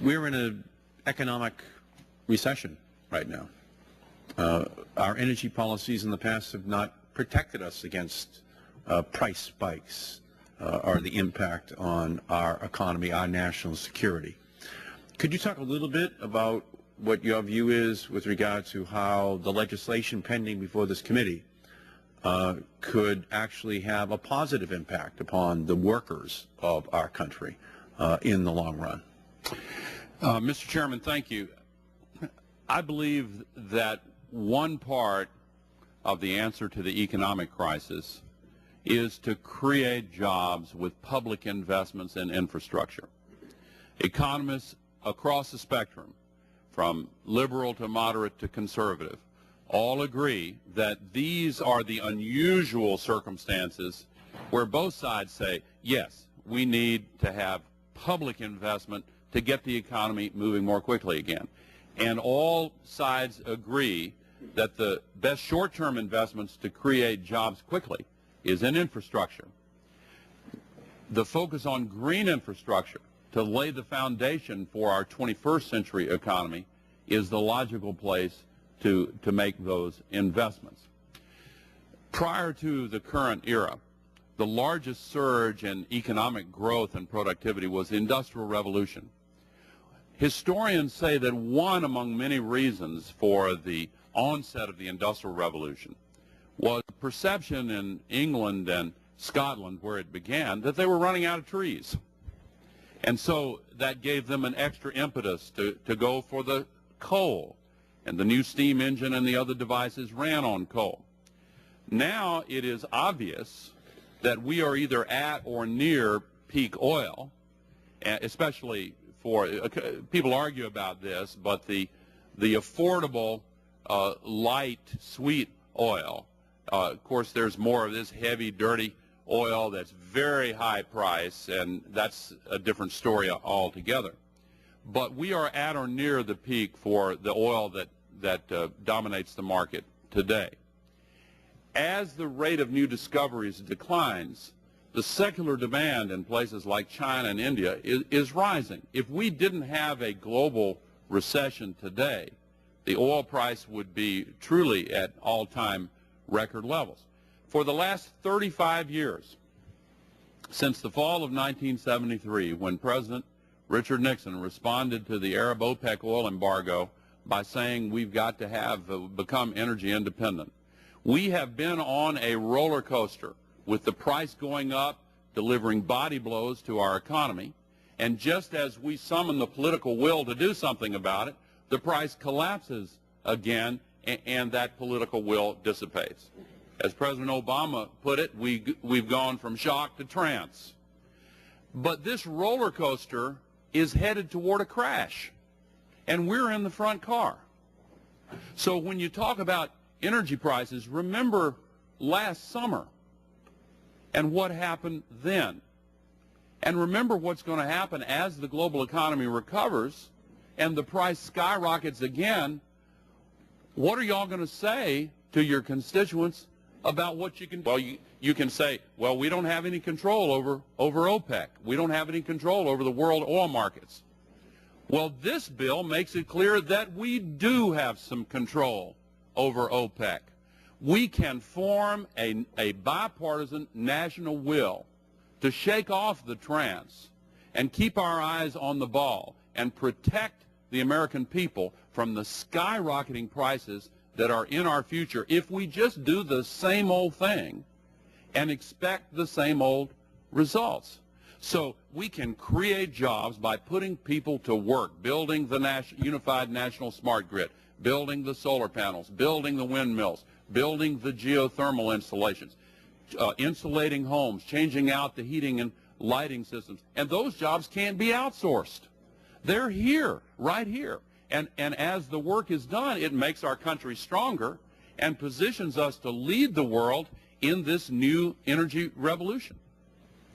We're in an economic recession right now. Our energy policies in the past have not protected us against price spikes or the impact on our economy, our national security. Could you talk a little bit about what your view is with regard to how the legislation pending before this committee could actually have a positive impact upon the workers of our country in the long run? Mr. Chairman, thank you. I believe that one part of the answer to the economic crisis is to create jobs with public investments in infrastructure. Economists across the spectrum, from liberal to moderate to conservative, all agree that these are the unusual circumstances where both sides say, yes, we need to have public investment to get the economy moving more quickly again. And all sides agree that the best short-term investments to create jobs quickly is in infrastructure. The focus on green infrastructure to lay the foundation for our 21st century economy is the logical place to make those investments. Prior to the current era, the largest surge in economic growth and productivity was the Industrial Revolution. Historians say that one among many reasons for the onset of the Industrial Revolution was the perception in England and Scotland, where it began, that they were running out of trees. And so that gave them an extra impetus to go for the coal. And the new steam engine and the other devices ran on coal. Now it is obvious that we are either at or near peak oil, especially for, people argue about this, but the affordable light, sweet oil, of course there's more of this heavy, dirty oil that's very high price, and that's a different story altogether. But we are at or near the peak for the oil that dominates the market today. As the rate of new discoveries declines, the secular demand in places like China and India is rising. If we didn't have a global recession today, the oil price would be truly at all-time record levels. For the last 35 years, since the fall of 1973, when President Richard Nixon responded to the Arab OPEC oil embargo by saying we've got to become energy independent, we have been on a roller coaster with the price going up, delivering body blows to our economy, and just as we summon the political will to do something about it, the price collapses again, and that political will dissipates. As President Obama put it, we've gone from shock to trance. But this roller coaster is headed toward a crash, and we're in the front car. So when you talk about energy prices, remember last summer and what happened then. And remember what's going to happen as the global economy recovers and the price skyrockets again. What are y'all going to say to your constituents about what you can do? Well, you can say, well, we don't have any control over OPEC. We don't have any control over the world oil markets. Well, this bill makes it clear that we do have some control over OPEC. We can form a bipartisan national will to shake off the trance and keep our eyes on the ball and protect the American people from the skyrocketing prices that are in our future if we just do the same old thing and expect the same old results. So we can create jobs by putting people to work, building the unified national smart grid, building the solar panels, building the windmills, building the geothermal installations, insulating homes, changing out the heating and lighting systems. And those jobs can't be outsourced. They're here, right here. And as the work is done, it makes our country stronger and positions us to lead the world in this new energy revolution.